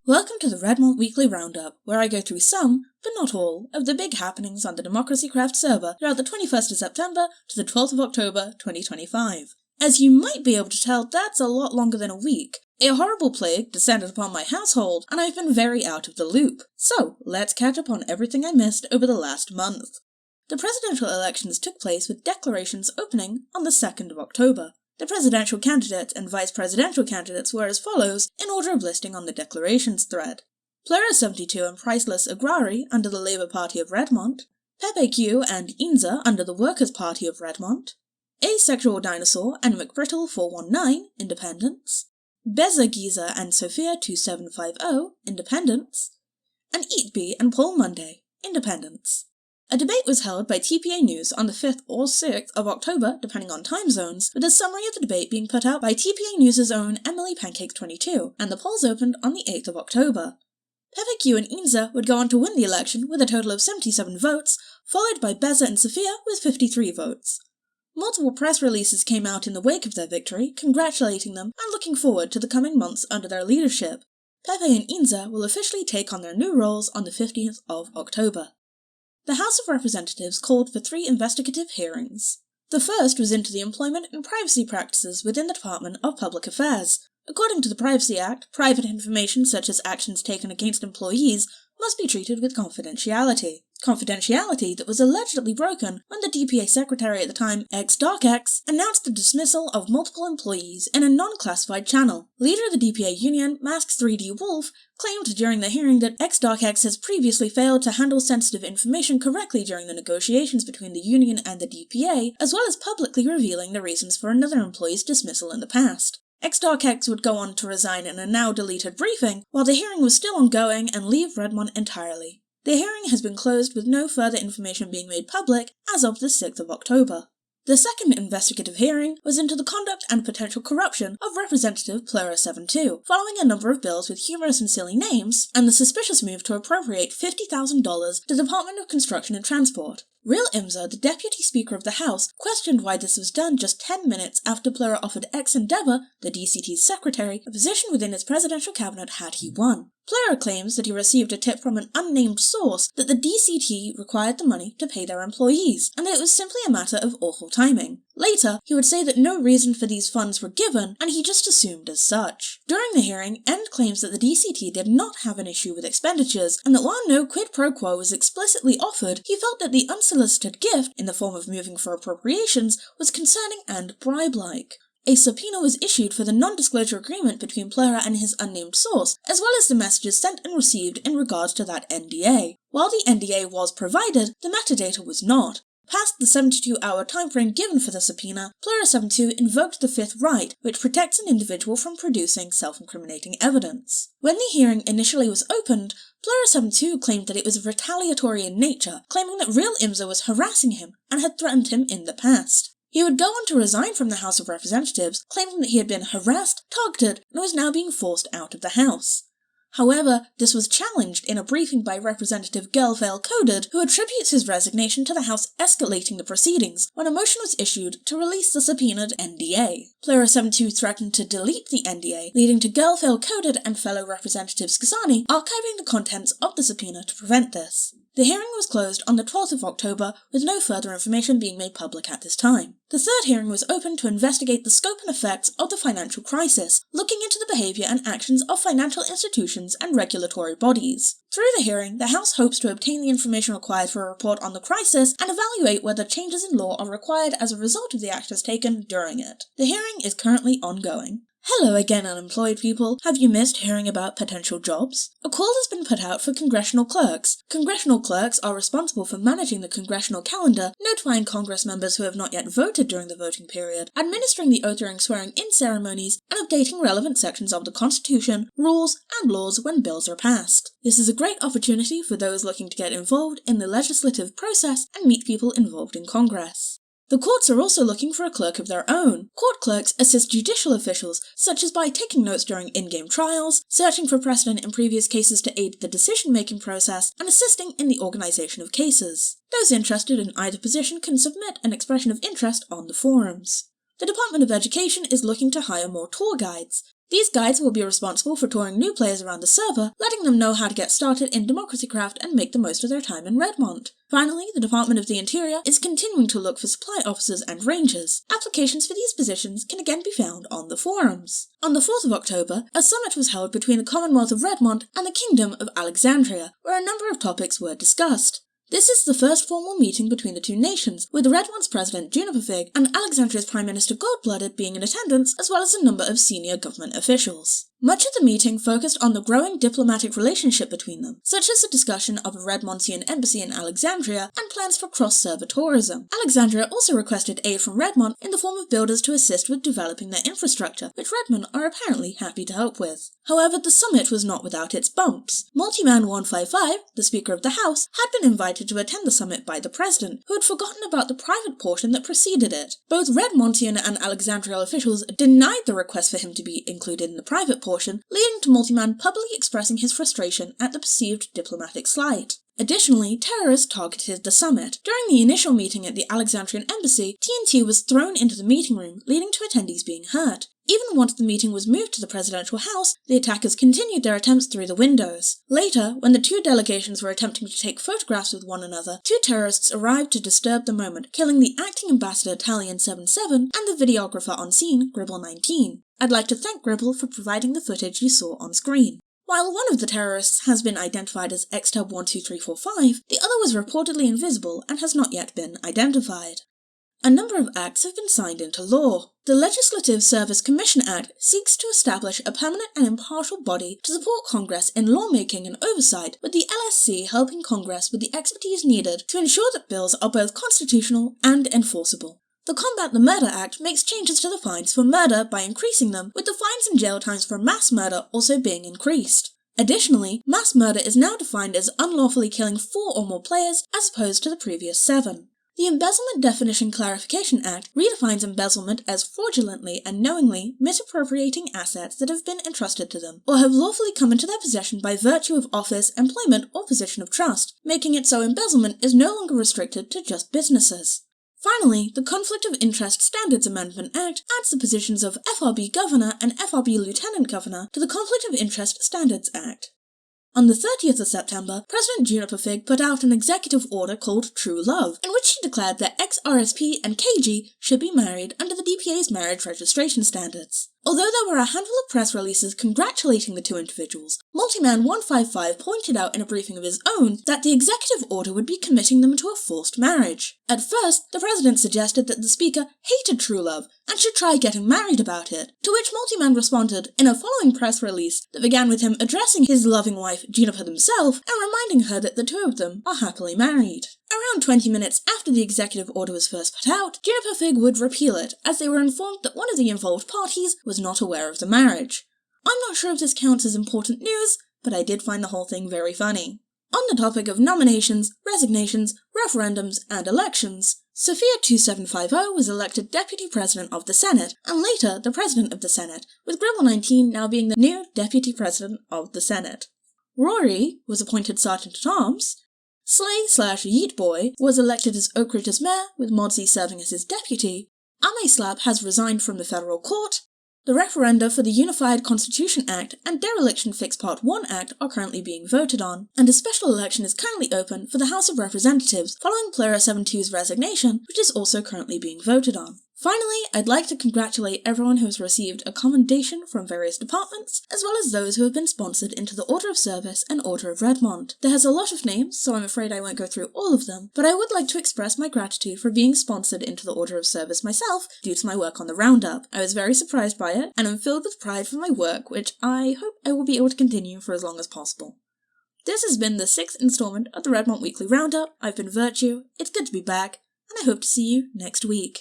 Welcome to the Redmont Weekly Roundup, where I go through some, but not all, of the big happenings on the Democracy Craft server throughout the 21st of September to the 12th of October 2025. As you might be able to tell, that's a lot longer than a week. A horrible plague descended upon my household, and I've been very out of the loop. So, let's catch up on everything I missed over the last month. The presidential elections took place with declarations opening on the 2nd of October. The presidential candidates and vice presidential candidates were as follows, in order of listing on the declarations thread. Plura72 and Priceless Agrari under the Labour Party of Redmont, Pepe Q and Inza under the Workers' Party of Redmont, Asexual Dinosaur and McBrittle 419, Independents, Beza Giza and Sophia 2750, Independents, and Eatbee and Paul Monday, Independents. A debate was held by TPA News on the 5th or 6th of October, depending on time zones, with a summary of the debate being put out by TPA News' own Emily Pancakes22, and the polls opened on the 8th of October. Pepe Q and Inza would go on to win the election with a total of 77 votes, followed by Beza and Sophia with 53 votes. Multiple press releases came out in the wake of their victory, congratulating them and looking forward to the coming months under their leadership. Pepe and Inza will officially take on their new roles on the 15th of October. The House of Representatives called for 3 investigative hearings. The first was into the employment and privacy practices within the Department of Public Affairs. According to the Privacy Act, private information such as actions taken against employees must be treated with confidentiality. Confidentiality that was allegedly broken when the DPA secretary at the time, xDarkX, announced the dismissal of multiple employees in a non-classified channel. Leader of the DPA union, Mask3D Wolf, claimed during the hearing that xDarkX has previously failed to handle sensitive information correctly during the negotiations between the union and the DPA, as well as publicly revealing the reasons for another employee's dismissal in the past. xDarkX would go on to resign in a now-deleted briefing, while the hearing was still ongoing and leave Redmont entirely. The hearing has been closed with no further information being made public as of the 6th of October. The second investigative hearing was into the conduct and potential corruption of Representative Plura72, following a number of bills with humorous and silly names, and the suspicious move to appropriate $50,000 to the Department of Construction and Transport. Real Imza, the Deputy Speaker of the House, questioned why this was done just 10 minutes after Plura offered Endeavour, the DCT's secretary, a position within his presidential cabinet had he won. Plura claims that he received a tip from an unnamed source that the DCT required the money to pay their employees, and that it was simply a matter of awful timing. Later, he would say that no reason for these funds were given, and he just assumed as such. During the hearing, End claims that the DCT did not have an issue with expenditures, and that while no quid pro quo was explicitly offered, he felt that the unsolicited gift, in the form of moving for appropriations, was concerning and bribe-like. A subpoena was issued for the non-disclosure agreement between Plura and his unnamed source, as well as the messages sent and received in regards to that NDA. While the NDA was provided, the metadata was not. Past the 72-hour timeframe given for the subpoena, Plura72 invoked the Fifth Right, which protects an individual from producing self-incriminating evidence. When the hearing initially was opened, Plura72 claimed that it was retaliatory in nature, claiming that Real Imza was harassing him and had threatened him in the past. He would go on to resign from the House of Representatives, claiming that he had been harassed, targeted, and was now being forced out of the House. However, this was challenged in a briefing by Representative Girlvale Coded, who attributes his resignation to the House escalating the proceedings when a motion was issued to release the subpoenaed NDA. Plura72 threatened to delete the NDA, leading to Girlvale Coded and fellow Representative Skazani archiving the contents of the subpoena to prevent this. The hearing was closed on the 12th of October, with no further information being made public at this time. The third hearing was open to investigate the scope and effects of the financial crisis, looking into the behaviour and actions of financial institutions and regulatory bodies. Through the hearing, the House hopes to obtain the information required for a report on the crisis and evaluate whether changes in law are required as a result of the actions taken during it. The hearing is currently ongoing. Hello again, unemployed people. Have you missed hearing about potential jobs? A call has been put out for congressional clerks. Congressional clerks are responsible for managing the congressional calendar, notifying Congress members who have not yet voted during the voting period, administering the oath-during swearing-in ceremonies, and updating relevant sections of the Constitution, rules, and laws when bills are passed. This is a great opportunity for those looking to get involved in the legislative process and meet people involved in Congress. The courts are also looking for a clerk of their own. Court clerks assist judicial officials, such as by taking notes during in-game trials, searching for precedent in previous cases to aid the decision-making process, and assisting in the organisation of cases. Those interested in either position can submit an expression of interest on the forums. The Department of Education is looking to hire more tour guides. These guides will be responsible for touring new players around the server, letting them know how to get started in Democracycraft and make the most of their time in Redmont. Finally, the Department of the Interior is continuing to look for supply officers and rangers. Applications for these positions can again be found on the forums. On the 4th of October, a summit was held between the Commonwealth of Redmont and the Kingdom of Alexandria, where a number of topics were discussed. This is the first formal meeting between the two nations, with Redmont's president Juniper Fig and Alexandria's Prime Minister Goldblooded being in attendance, as well as a number of senior government officials. Much of the meeting focused on the growing diplomatic relationship between them, such as the discussion of a Redmontian embassy in Alexandria and plans for cross-server tourism. Alexandria also requested aid from Redmont in the form of builders to assist with developing their infrastructure, which Redmont are apparently happy to help with. However, the summit was not without its bumps. Multiman 155, the Speaker of the House, had been invited to attend the summit by the President, who had forgotten about the private portion that preceded it. Both Redmontian and Alexandria officials denied the request for him to be included in the private portion, leading to Multiman publicly expressing his frustration at the perceived diplomatic slight. Additionally, terrorists targeted the summit. During the initial meeting at the Alexandrian embassy, TNT was thrown into the meeting room, leading to attendees being hurt. Even once the meeting was moved to the presidential house, the attackers continued their attempts through the windows. Later, when the two delegations were attempting to take photographs with one another, two terrorists arrived to disturb the moment, killing the acting ambassador Talion77 and the videographer on scene, Gribble19. I'd like to thank Gribble for providing the footage you saw on screen. While one of the terrorists has been identified as XTub12345, the other was reportedly invisible and has not yet been identified. A number of acts have been signed into law. The Legislative Service Commission Act seeks to establish a permanent and impartial body to support Congress in lawmaking and oversight, with the LSC helping Congress with the expertise needed to ensure that bills are both constitutional and enforceable. The Combat the Murder Act makes changes to the fines for murder by increasing them, with the fines and jail times for mass murder also being increased. Additionally, mass murder is now defined as unlawfully killing 4 or more players as opposed to the previous 7. The Embezzlement Definition Clarification Act redefines embezzlement as fraudulently and knowingly misappropriating assets that have been entrusted to them, or have lawfully come into their possession by virtue of office, employment, or position of trust, making it so embezzlement is no longer restricted to just businesses. Finally, the Conflict of Interest Standards Amendment Act adds the positions of FRB Governor and FRB Lieutenant Governor to the Conflict of Interest Standards Act. On the 30th of September, President Juniper Fig put out an executive order called True Love, in which she declared that ex-RSP and KG should be married under the DPA's marriage registration standards. Although there were a handful of press releases congratulating the two individuals, Multiman 155 pointed out in a briefing of his own that the executive order would be committing them to a forced marriage. At first, the president suggested that the speaker hated true love and should try getting married about it, to which Multiman responded in a following press release that began with him addressing his loving wife Juniper himself and reminding her that the two of them are happily married. Around 20 minutes after the executive order was first put out, Juniper Fig would repeal it, as they were informed that one of the involved parties was not aware of the marriage. I'm not sure if this counts as important news, but I did find the whole thing very funny. On the topic of nominations, resignations, referendums, and elections, Sophia 2750 was elected Deputy President of the Senate, and later the President of the Senate, with Gribble19 now being the new Deputy President of the Senate. Rory was appointed Sergeant-at-Arms. Slay/Yeetboy was elected as Oak Ridge's mayor, with Modsy serving as his deputy. Slap has resigned from the federal court. The referenda for the Unified Constitution Act and Dereliction Fix Part 1 Act are currently being voted on, and a special election is currently open for the House of Representatives following Player 72's resignation, which is also currently being voted on. Finally, I'd like to congratulate everyone who has received a commendation from various departments, as well as those who have been sponsored into the Order of Service and Order of Redmont. There has a lot of names, so I'm afraid I won't go through all of them, but I would like to express my gratitude for being sponsored into the Order of Service myself due to my work on the Roundup. I was very surprised by it, and I'm filled with pride for my work, which I hope I will be able to continue for as long as possible. This has been the 6th installment of the Redmont Weekly Roundup. I've been Virtue, it's good to be back, and I hope to see you next week.